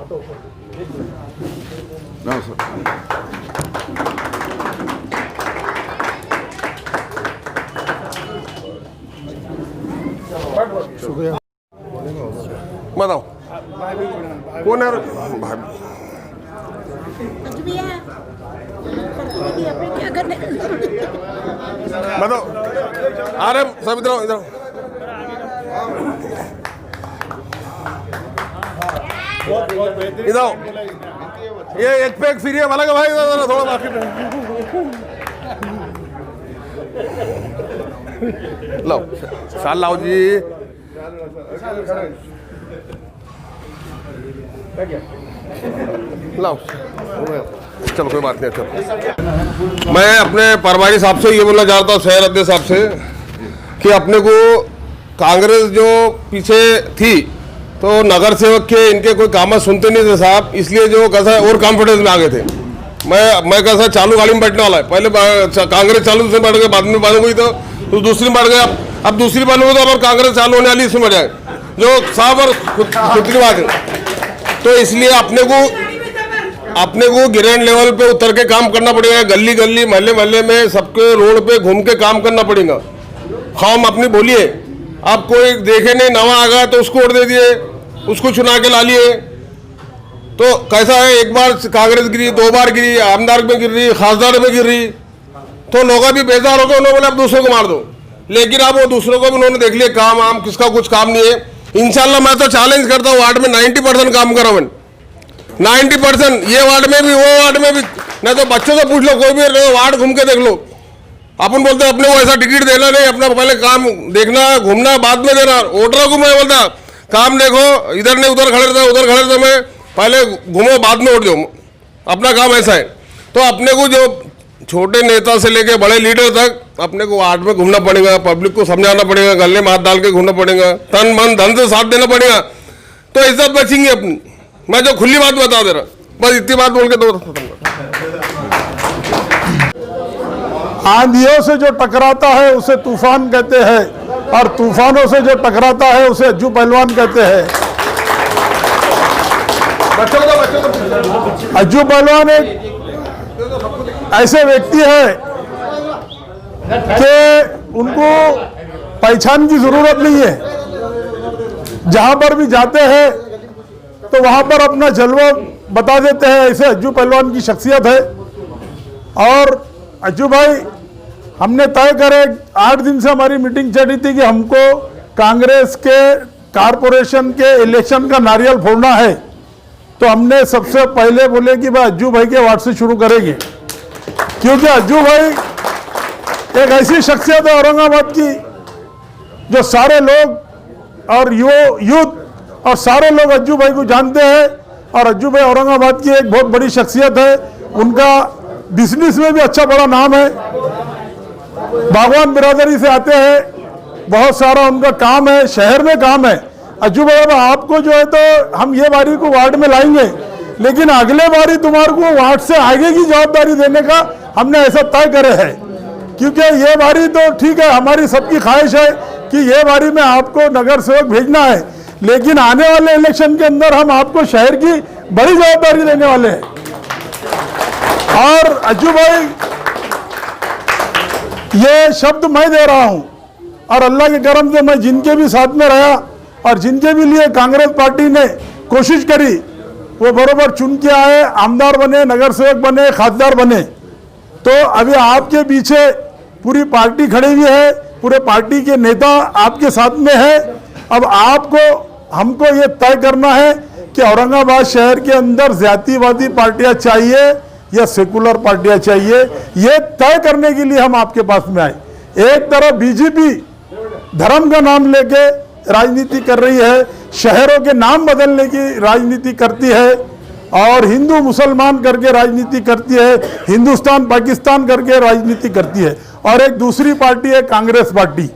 बताओ कौन है भाभी? बताओ आ रहे सब इधर इधर। इधर ये एक पे एक फ्री है वाला का भाई, इधर थोड़ा बाकी लो साल लाओ जी। लाओ चलो कोई बात नहीं। चलो मैं अपने परवारी साहब से ये बोलना चाहता हूँ, शहर अध्यक्ष साहब से, कि अपने को कांग्रेस जो पीछे थी तो नगर सेवक के इनके कोई काम सुनते नहीं थे साहब, इसलिए जो कैसा और कॉन्फिडेंस में आ गए थे। मैं कैसा चालू गाड़ी में बैठने वाला है, पहले कांग्रेस चालू से बैठ गए, बाद में बंद हुई तो दूसरी में बैठ गए, अब दूसरी बंद हुई तो अब कांग्रेस चालू होने वाली, इसमें बैठ जाए जो साहब और खुद की बात है। तो इसलिए अपने को ग्राउंड लेवल पे उतर के काम करना पड़ेगा, गली गली मोहल्ले मोहल्ले में सबके रोड पे घूम के काम करना पड़ेगा। हम अपनी बोलिए, आप कोई देखे नहीं नवा आ गया तो उसको वोट दे दिए, उसको चुना के ला लिए, तो कैसा है, एक बार कांग्रेस गिरी, दो बार गिरी, आमदार में गिर रही, खासदार में गिर रही, तो लोग भी बेजार हो गए, उन्होंने बोला अब दूसरों को मार दो। लेकिन अब वो दूसरों को भी उन्होंने देख लिया काम आम किसका कुछ काम नहीं है। इंशाल्लाह मैं तो चैलेंज करता हूँ, वार्ड में 90% काम करा मैंने, 90%, ये वार्ड में भी वो वार्ड में भी, नहीं तो बच्चों से पूछ लो, कोई भी वार्ड घूम के देख लो। अपन बोलते हैं अपने को ऐसा टिकट देना नहीं, अपना पहले काम देखना घूमना बाद में देना। वोटरों को मैं बोलता काम देखो, इधर नहीं उधर खड़े रहता, उधर खड़े रहता, मैं पहले घूमो बाद में वोट दो, अपना काम ऐसा है। तो अपने को जो छोटे नेता से लेके बड़े लीडर तक अपने को वार्ड में घूमना पड़ेगा, पब्लिक को समझाना पड़ेगा, गले में हाथ डाल के घूमना पड़ेगा, तन मन धन से साथ देना पड़ेगा, तो इज्जत बचेंगी अपनी। मैं जो खुली बात बता दे रहा, बस इतनी बात बोल के दो खत्म कर। आंधियों से जो टकराता है उसे तूफान कहते हैं, और तूफानों से जो टकराता है उसे अज्जू पहलवान कहते हैं। अज्जू पहलवान एक ऐसे व्यक्ति है कि उनको पहचान की जरूरत नहीं है, जहां पर भी जाते हैं तो वहां पर अपना जलवा बता देते हैं, ऐसे अज्जू पहलवान की शख्सियत है। और अज्जू भाई, हमने तय करे 8 दिन से हमारी मीटिंग चली थी कि हमको कांग्रेस के कारपोरेशन के इलेक्शन का नारियल फोड़ना है, तो हमने सबसे पहले बोले कि भाई अज्जू भाई के वार्ड से शुरू करेंगे, क्योंकि अज्जू भाई एक ऐसी शख्सियत है औरंगाबाद की जो सारे लोग और यूथ और सारे लोग अज्जू भाई को जानते हैं। और अज्जू भाई औरंगाबाद की एक बहुत बड़ी शख्सियत है, उनका बिजनेस में भी अच्छा बड़ा नाम है, बागवान बिरादरी से आते हैं, बहुत सारा उनका काम है, शहर में काम है। अज्जू भाई अब आपको जो है तो हम ये बारी को वार्ड में लाएंगे, लेकिन अगले बारी तुम्हारे को वार्ड से आगे की जवाबदारी देने का हमने ऐसा तय करे है, क्योंकि ये बारी तो ठीक है, हमारी सबकी ख्वाहिश है कि ये बारी में आपको नगर सेवक भेजना है, लेकिन आने वाले इलेक्शन के अंदर हम आपको शहर की बड़ी जवाबदारी देने वाले हैं। और अज्जू भाई, ये शब्द मैं दे रहा हूं, और अल्लाह के करम से मैं जिनके भी साथ में रहा और जिनके भी लिए कांग्रेस पार्टी ने कोशिश करी, वो बरोबर चुन के आए, आमदार बने, नगर सेवक बने, खासदार बने। तो अभी आपके पीछे पूरी पार्टी खड़ी हुई है, पूरे पार्टी के नेता आपके साथ में है। अब आपको हमको ये तय करना है कि औरंगाबाद शहर के अंदर जातिवादी पार्टियां चाहिए या सेकुलर पार्टियां चाहिए, ये तय करने के लिए हम आपके पास में आए। एक तरफ बीजेपी धर्म का नाम लेके राजनीति कर रही है, शहरों के नाम बदलने की राजनीति करती है, और हिंदू मुसलमान करके राजनीति करती है, हिंदुस्तान पाकिस्तान करके राजनीति करती है। और एक दूसरी पार्टी है कांग्रेस पार्टी,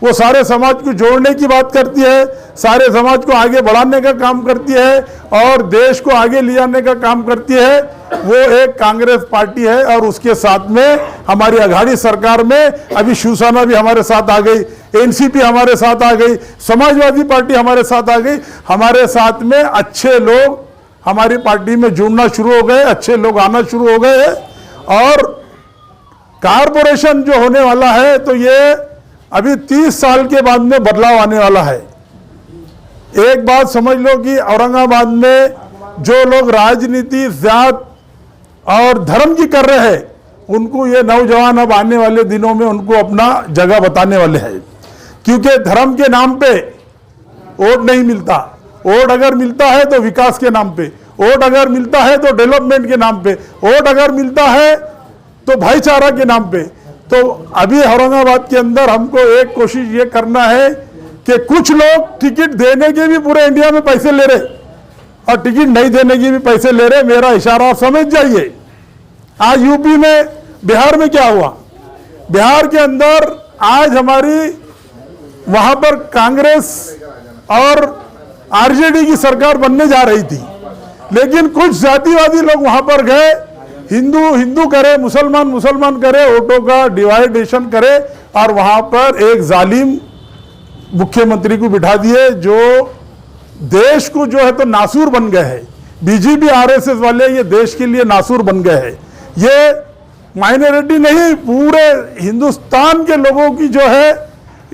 वो सारे समाज को जोड़ने की बात करती है, सारे समाज को आगे बढ़ाने का काम करती है और देश को आगे ले जाने का काम करती है। वो एक कांग्रेस पार्टी है, और उसके साथ में हमारी अघाड़ी सरकार में अभी शिवसेना भी हमारे साथ आ गई, एनसीपी हमारे साथ आ गई, समाजवादी पार्टी हमारे साथ आ गई। हमारे साथ में अच्छे लोग हमारी पार्टी में जुड़ना शुरू हो गए, अच्छे लोग आना शुरू हो गए हैं। और कारपोरेशन जो होने वाला है तो ये अभी 30 साल के बाद में बदलाव आने वाला है। एक बात समझ लो कि औरंगाबाद में जो लोग राजनीति जात और धर्म की कर रहे हैं, उनको ये नौजवान अब आने वाले दिनों में उनको अपना जगह बताने वाले हैं। क्योंकि धर्म के नाम पे वोट नहीं मिलता, वोट अगर मिलता है तो विकास के नाम पे, वोट अगर मिलता है तो डेवलपमेंट के नाम पे, वोट अगर मिलता है तो भाईचारा के नाम पे। तो अभी औरंगाबाद के अंदर हमको एक कोशिश ये करना है कि कुछ लोग टिकट देने के भी पूरे इंडिया में पैसे ले रहे और टिकट नहीं देने के भी पैसे ले रहे। मेरा इशारा आप समझ जाइए। आज यूपी में, बिहार में क्या हुआ? बिहार के अंदर आज हमारी वहां पर कांग्रेस और आरजेडी की सरकार बनने जा रही थी, लेकिन कुछ जातिवादी लोग वहां पर गए, हिंदू हिंदू करे, मुसलमान मुसलमान करे, वोटों का डिवाइडेशन करे और वहां पर एक जालिम मुख्यमंत्री को बिठा दिए जो देश को जो है तो नासूर बन गए हैं। बीजेपी आरएसएस वाले ये देश के लिए नासूर बन गए हैं। ये माइनॉरिटी नहीं, पूरे हिंदुस्तान के लोगों की जो है,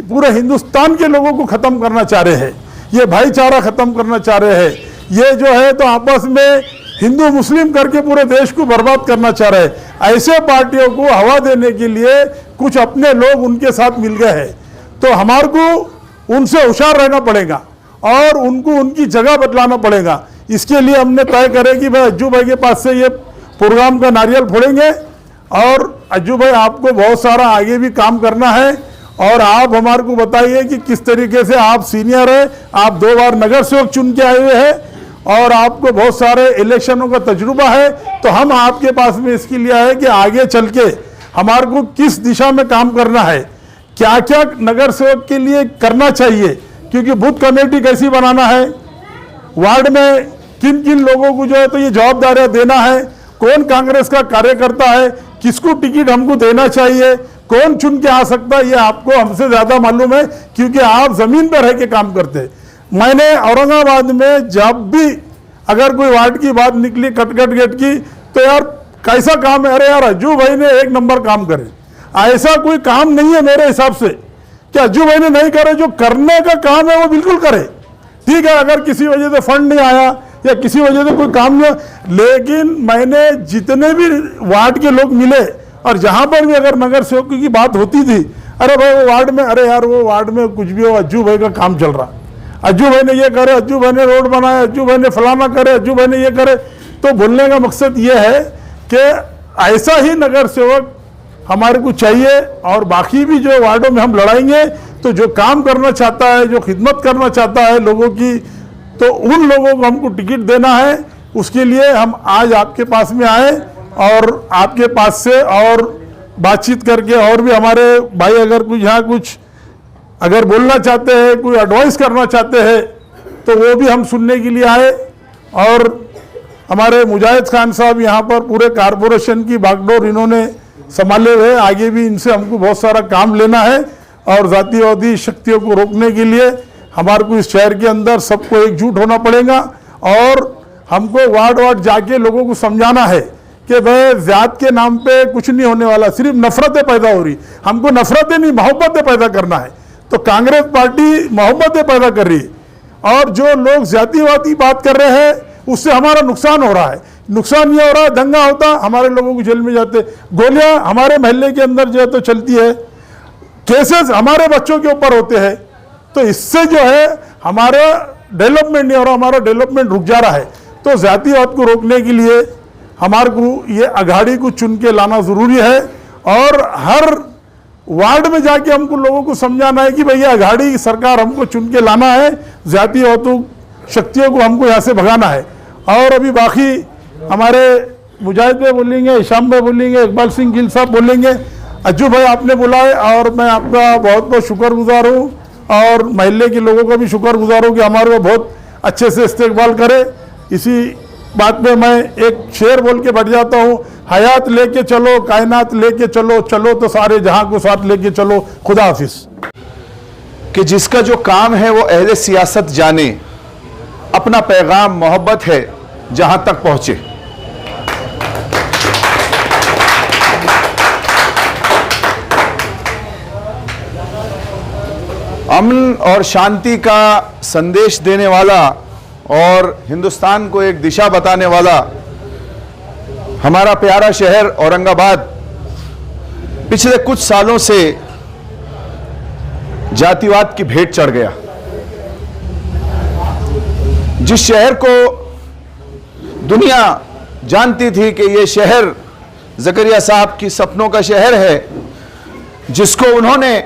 पूरे हिंदुस्तान के लोगों को खत्म करना चाह रहे हैं। ये भाईचारा खत्म करना चाह रहे हैं। ये जो है तो आपस में हिंदू मुस्लिम करके पूरे देश को बर्बाद करना चाह रहे हैं। ऐसे पार्टियों को हवा देने के लिए कुछ अपने लोग उनके साथ मिल गए हैं। तो हमारे को उनसे होशियार रहना पड़ेगा और उनको उनकी जगह बदलाना पड़ेगा। इसके लिए हमने तय करे कि भाई अज्जू भाई के पास से ये प्रोग्राम का नारियल फोड़ेंगे और अज्जू भाई आपको बहुत सारा आगे भी काम करना है और आप हमारे को बताइए कि किस तरीके से आप सीनियर है, आप 2 बार नगर सेवक चुन के आए हुए हैं और आपको बहुत सारे इलेक्शनों का तजुर्बा है। तो हम आपके पास में इसके लिए आए कि आगे चल के हमारे को किस दिशा में काम करना है, क्या क्या नगर सेवक के लिए करना चाहिए, क्योंकि बूथ कमेटी कैसी बनाना है, वार्ड में किन किन लोगों को जो है तो ये जवाबदारियां देना है, कौन कांग्रेस का कार्यकर्ता है, किसको टिकट हमको देना चाहिए, कौन चुन के आ सकता है, ये आपको हमसे ज्यादा मालूम है क्योंकि आप जमीन पर रह के काम करते हैं। मैंने औरंगाबाद में जब भी अगर कोई वार्ड की बात निकली कटकट गेट की तो यार कैसा काम है, अरे यार अज्जू भाई ने 1 नंबर काम करे। ऐसा कोई काम नहीं है मेरे हिसाब से कि अज्जू भाई ने नहीं करे। जो करने का काम है वो बिल्कुल करे। ठीक है, अगर किसी वजह से फंड नहीं आया या किसी वजह से कोई काम नहीं, लेकिन मैंने जितने भी वार्ड के लोग मिले और जहां पर भी अगर नगर सेवक की बात होती थी, अरे भाई वो वार्ड में, अरे यार वो वार्ड में कुछ भी हो, अज्जू भाई का काम चल रहा, अज्जू भाई ने ये करे, अज्जू भाई ने रोड बनाया, अज्जू भाई ने फलाना करे, अज्जू भाई ने ये करे। तो बोलने का मकसद ये है कि ऐसा ही नगर सेवक हमारे को चाहिए और बाकी भी जो वार्डों में हम लड़ाएंगे तो जो काम करना चाहता है, जो खिदमत करना चाहता है लोगों की, तो उन लोगों को हमको टिकट देना है। उसके लिए हम आज आपके पास में आए और आपके पास से और बातचीत करके, और भी हमारे भाई अगर कुछ यहाँ कुछ अगर बोलना चाहते हैं, कोई एडवाइस करना चाहते हैं तो वो भी हम सुनने के लिए आए। और हमारे मुजाहिद खान साहब यहाँ पर पूरे कारपोरेशन की बागडोर इन्होंने संभाले हुए, आगे भी इनसे हमको बहुत सारा काम लेना है और जातिवादी शक्तियों को रोकने के लिए हमारे को इस शहर के अंदर सबको एकजुट होना पड़ेगा और हमको वार्ड वार्ड जाके लोगों को समझाना है कि भाई जात के नाम पे कुछ नहीं होने वाला, सिर्फ नफरतें पैदा हो रही। हमको नफरतें नहीं, मोहब्बतें पैदा करना है। तो कांग्रेस पार्टी मोहब्बतें पैदा कर रही है और जो लोग जातिवादी बात कर रहे हैं उससे हमारा नुकसान हो रहा है। नुकसान ये हो रहा है, दंगा होता, हमारे लोगों को जेल में जाते, गोलियां हमारे महल्ले के अंदर जो है तो चलती है, केसेस हमारे बच्चों के ऊपर होते हैं। तो इससे जो है हमारा डेवलपमेंट नहीं हो रहा, हमारा डेवलपमेंट रुक जा रहा है। तो जातिवाद को रोकने के लिए हमारे को ये अघाड़ी को चुन के लाना जरूरी है और हर वार्ड में जाके हमको लोगों को समझाना है कि भैया अघाड़ी सरकार हमको चुन के लाना है, जातिवादी शक्तियों को हमको यहाँ से भगाना है। और अभी बाकी हमारे मुजाहिद भाई बोलेंगे, हिशाम भाई बोलेंगे, इकबाल सिंह गिल साहब बोलेंगे, अज्जू भाई आपने बुलाए और मैं आपका बहुत बहुत शुक्रगुजार हूँ और महल्ले के लोगों का भी शुक्रगुजार हूँ कि हमारे को बहुत अच्छे से इस्तेकबाल करे। इसी बात में मैं एक शेर बोल के बैठ जाता हूँ, हयात लेके चलो, कायनात लेके चलो, चलो तो सारे जहां को साथ लेके चलो, खुदा हाफिज। कि जिसका जो काम है वो अहले सियासत जाने, अपना पैगाम मोहब्बत है जहां तक पहुंचे। अमन और शांति का संदेश देने वाला और हिंदुस्तान को एक दिशा बताने वाला हमारा प्यारा शहर औरंगाबाद पिछले कुछ सालों से जातिवाद की भेंट चढ़ गया। जिस शहर को दुनिया जानती थी कि यह शहर ज़करिया साहब की सपनों का शहर है, जिसको उन्होंने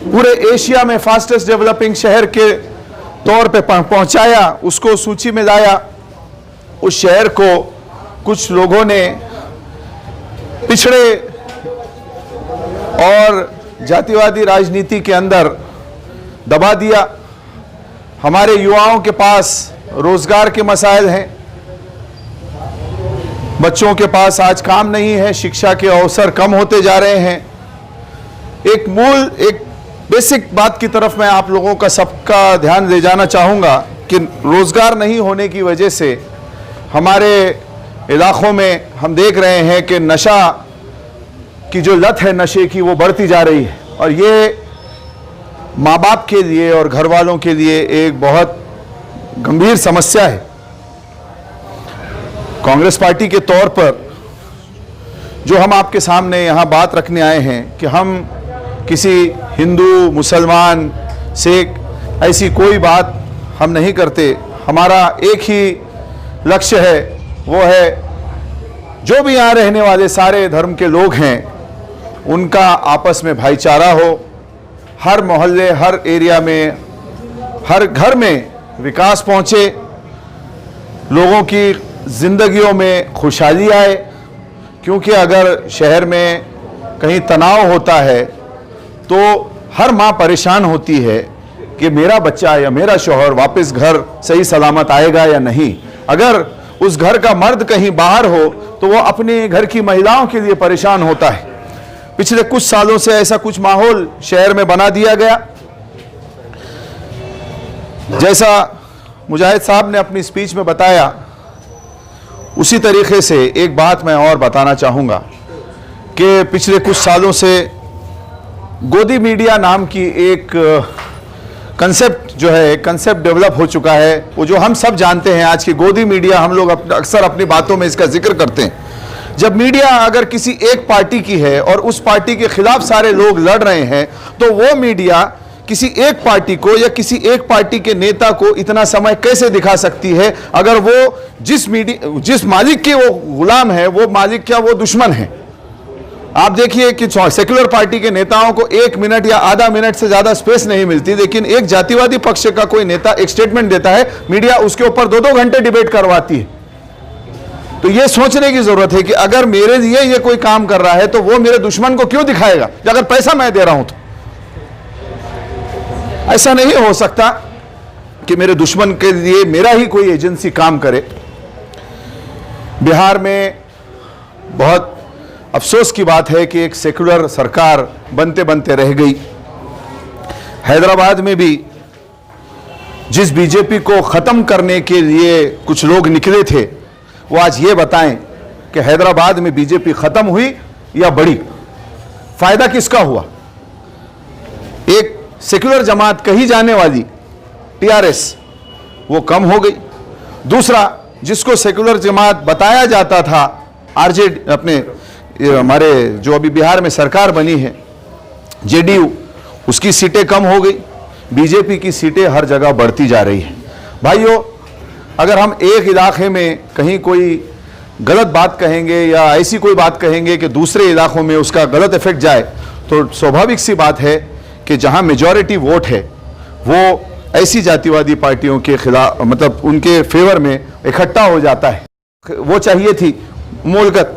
पूरे एशिया में फास्टेस्ट डेवलपिंग शहर के तौर पे पहुंचाया, उसको सूची में लाया, उस शहर को कुछ लोगों ने पिछड़े और जातिवादी राजनीति के अंदर दबा दिया। हमारे युवाओं के पास रोजगार के मसाइल हैं, बच्चों के पास आज काम नहीं है, शिक्षा के अवसर कम होते जा रहे हैं। एक बेसिक बात की तरफ मैं आप लोगों का सबका ध्यान ले जाना चाहूँगा कि रोज़गार नहीं होने की वजह से हमारे इलाक़ों में हम देख रहे हैं कि नशा की जो लत है नशे की, वो बढ़ती जा रही है, और ये माँ बाप के लिए और घर वालों के लिए एक बहुत गंभीर समस्या है। कांग्रेस पार्टी के तौर पर जो हम आपके सामने यहाँ बात रखने आए हैं कि हम किसी हिंदू, मुसलमान, सिख ऐसी कोई बात हम नहीं करते। हमारा एक ही लक्ष्य है, वो है जो भी यहाँ रहने वाले सारे धर्म के लोग हैं उनका आपस में भाईचारा हो, हर मोहल्ले, हर एरिया में, हर घर में विकास पहुँचे, लोगों की ज़िंदगियों में खुशहाली आए। क्योंकि अगर शहर में कहीं तनाव होता है तो हर माँ परेशान होती है कि मेरा बच्चा या मेरा शौहर वापस घर सही सलामत आएगा या नहीं। अगर उस घर का मर्द कहीं बाहर हो तो वो अपने घर की महिलाओं के लिए परेशान होता है। पिछले कुछ सालों से ऐसा कुछ माहौल शहर में बना दिया गया। जैसा मुजाहिद साहब ने अपनी स्पीच में बताया, उसी तरीके से एक बात मैं और बताना चाहूँगा कि पिछले कुछ सालों से गोदी मीडिया नाम की एक कंसेप्ट जो है, कंसेप्ट डेवलप हो चुका है, वो जो हम सब जानते हैं। आज की गोदी मीडिया हम लोग अक्सर अपनी बातों में इसका जिक्र करते हैं। जब मीडिया अगर किसी एक पार्टी की है और उस पार्टी के खिलाफ सारे लोग लड़ रहे हैं, तो वो मीडिया किसी एक पार्टी को या किसी एक पार्टी के नेता को इतना समय कैसे दिखा सकती है अगर वो जिस मालिक के वो गुलाम है, वो मालिक क्या वो दुश्मन है। आप देखिए कि सेक्युलर पार्टी के नेताओं को 1 मिनट या आधा मिनट से ज्यादा स्पेस नहीं मिलती, लेकिन एक जातिवादी पक्ष का कोई नेता एक स्टेटमेंट देता है, मीडिया उसके ऊपर 2-2 घंटे डिबेट करवाती है। तो ये सोचने की जरूरत है कि अगर मेरे लिए ये कोई काम कर रहा है तो वो मेरे दुश्मन को क्यों दिखाएगा, अगर पैसा मैं दे रहा हूं तो। ऐसा नहीं हो सकता कि मेरे दुश्मन के लिए मेरा ही कोई एजेंसी काम करे। बिहार में बहुत अफसोस की बात है कि एक सेकुलर सरकार बनते बनते रह गई। हैदराबाद में भी जिस बीजेपी को खत्म करने के लिए कुछ लोग निकले थे, वो आज ये बताएं कि हैदराबाद में बीजेपी खत्म हुई या बढ़ी, फायदा किसका हुआ। एक सेकुलर जमात कही जाने वाली टीआरएस वो कम हो गई। दूसरा, जिसको सेकुलर जमात बताया जाता था आरजेडी, अपने हमारे जो अभी बिहार में सरकार बनी है जेडीयू, उसकी सीटें कम हो गई। बीजेपी की सीटें हर जगह बढ़ती जा रही हैं। भाइयों, अगर हम एक इलाके में कहीं कोई गलत बात कहेंगे या ऐसी कोई बात कहेंगे कि दूसरे इलाकों में उसका गलत इफेक्ट जाए, तो स्वाभाविक सी बात है कि जहां मेजॉरिटी वोट है वो ऐसी जातिवादी पार्टियों के खिलाफ, मतलब उनके फेवर में इकट्ठा हो जाता है। वो चाहिए थी मुल्कत,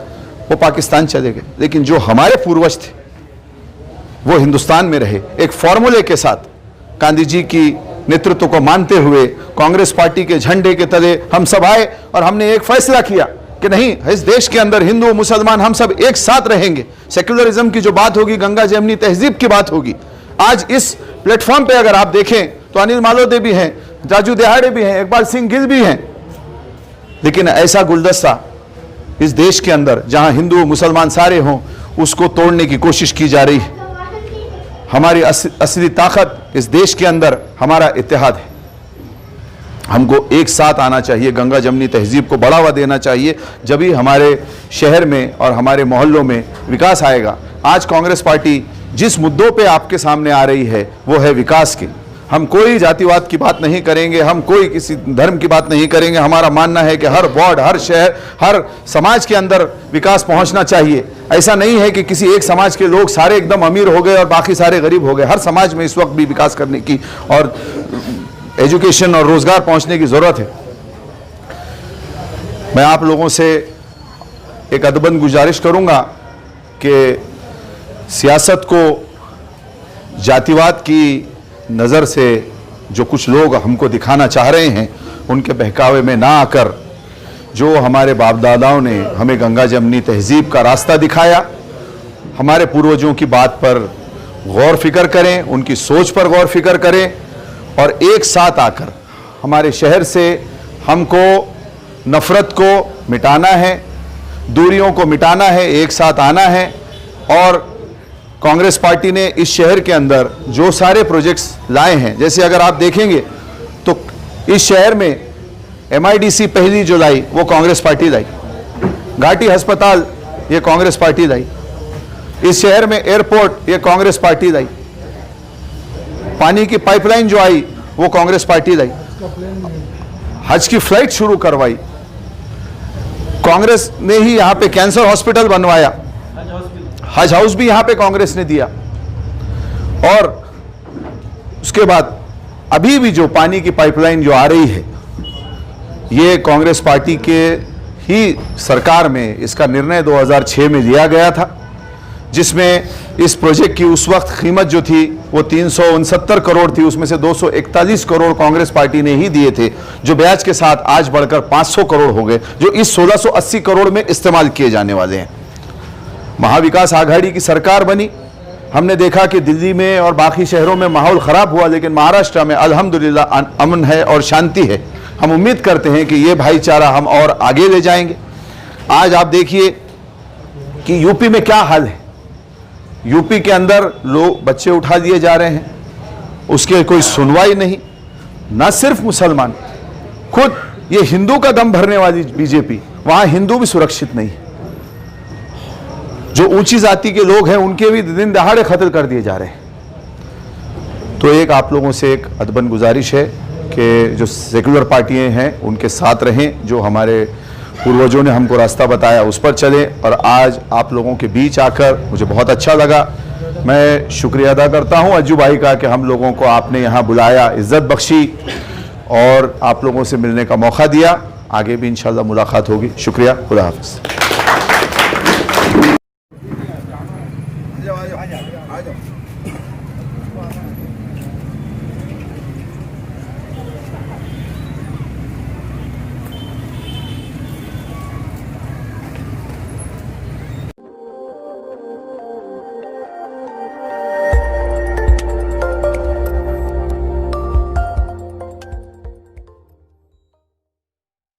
वो पाकिस्तान चले गए, लेकिन जो हमारे पूर्वज थे वो हिंदुस्तान में रहे। एक फॉर्मूले के साथ गांधी जी की नेतृत्व को मानते हुए कांग्रेस पार्टी के झंडे के तले हम सब आए और हमने एक फैसला किया कि नहीं, इस देश के अंदर हिंदू मुसलमान हम सब एक साथ रहेंगे। सेक्युलरिज्म की जो बात होगी, गंगा जमनी तहजीब की बात होगी। आज इस प्लेटफॉर्म पे अगर आप देखें तो अनिल मालोदे भी हैं, राजू देहाड़े भी हैं, इकबाल सिंह गिल भी हैं, लेकिन ऐसा गुलदस्ता इस देश के अंदर जहां हिंदू मुसलमान सारे हों, उसको तोड़ने की कोशिश की जा रही है। हमारी असली ताकत इस देश के अंदर हमारा इत्तेहाद है। हमको एक साथ आना चाहिए, गंगा जमनी तहजीब को बढ़ावा देना चाहिए, जब ही हमारे शहर में और हमारे मोहल्लों में विकास आएगा। आज कांग्रेस पार्टी जिस मुद्दों पे आपके सामने आ रही है वो है विकास के। हम कोई जातिवाद की बात नहीं करेंगे, हम कोई किसी धर्म की बात नहीं करेंगे। हमारा मानना है कि हर वार्ड, हर शहर, हर समाज के अंदर विकास पहुंचना चाहिए। ऐसा नहीं है कि किसी एक समाज के लोग सारे एकदम अमीर हो गए और बाकी सारे गरीब हो गए। हर समाज में इस वक्त भी विकास करने की और एजुकेशन और रोजगार पहुंचने की जरूरत है। मैं आप लोगों से एक अदबन गुजारिश करूंगा कि सियासत को जातिवाद की नज़र से जो कुछ लोग हमको दिखाना चाह रहे हैं, उनके बहकावे में ना आकर, जो हमारे बाप दादाओं ने हमें गंगा जमनी तहजीब का रास्ता दिखाया, हमारे पूर्वजों की बात पर गौर फिक्र करें, उनकी सोच पर गौर फिक्र करें और एक साथ आकर हमारे शहर से हमको नफरत को मिटाना है, दूरियों को मिटाना है, एक साथ आना है। और कांग्रेस पार्टी ने इस शहर के अंदर जो सारे प्रोजेक्ट्स लाए हैं, जैसे अगर आप देखेंगे तो इस शहर में MIDC पहली जो लाई वो कांग्रेस पार्टी लाई, घाटी अस्पताल ये कांग्रेस पार्टी लाई, इस शहर में एयरपोर्ट ये कांग्रेस पार्टी लाई, पानी की पाइपलाइन जो आई वो कांग्रेस पार्टी लाई, हज की फ्लाइट शुरू करवाई कांग्रेस ने ही, यहां पे कैंसर हॉस्पिटल बनवाया, हज हाउस भी यहां पे कांग्रेस ने दिया। और उसके बाद अभी भी जो पानी की पाइपलाइन जो आ रही है, ये कांग्रेस पार्टी के ही सरकार में इसका निर्णय 2006 में लिया गया था, जिसमें इस प्रोजेक्ट की उस वक्त कीमत जो थी वो 369 करोड़ थी, उसमें से 241 करोड़ कांग्रेस पार्टी ने ही दिए थे, जो ब्याज के साथ आज बढ़कर 500 करोड़ हो गए, जो इस 1680 करोड़ में इस्तेमाल किए जाने वाले हैं। महाविकास आघाड़ी की सरकार बनी, हमने देखा कि दिल्ली में और बाकी शहरों में माहौल खराब हुआ, लेकिन महाराष्ट्र में अल्हम्दुलिल्लाह अमन है और शांति है। हम उम्मीद करते हैं कि ये भाईचारा हम और आगे ले जाएंगे। आज आप देखिए कि यूपी में क्या हाल है, यूपी के अंदर लोग बच्चे उठा दिए जा रहे हैं, उसके कोई सुनवाई नहीं। न सिर्फ मुसलमान, खुद ये हिंदू का दम भरने वाली बीजेपी, वहां हिंदू भी सुरक्षित नहीं है। जो ऊंची जाति के लोग हैं उनके भी दिन दहाड़े कत्ल कर दिए जा रहे हैं। तो एक आप लोगों से एक अदबन गुजारिश है कि जो सेकुलर पार्टियां हैं उनके साथ रहें, जो हमारे पूर्वजों ने हमको रास्ता बताया उस पर चलें। और आज आप लोगों के बीच आकर मुझे बहुत अच्छा लगा। मैं शुक्रिया अदा करता हूं अज्जू भाई का कि हम लोगों को आपने यहाँ बुलाया, इज्जत बख्शी और आप लोगों से मिलने का मौका दिया। आगे भी इंशाल्लाह मुलाकात होगी। शुक्रिया, खुदा हाफिज़।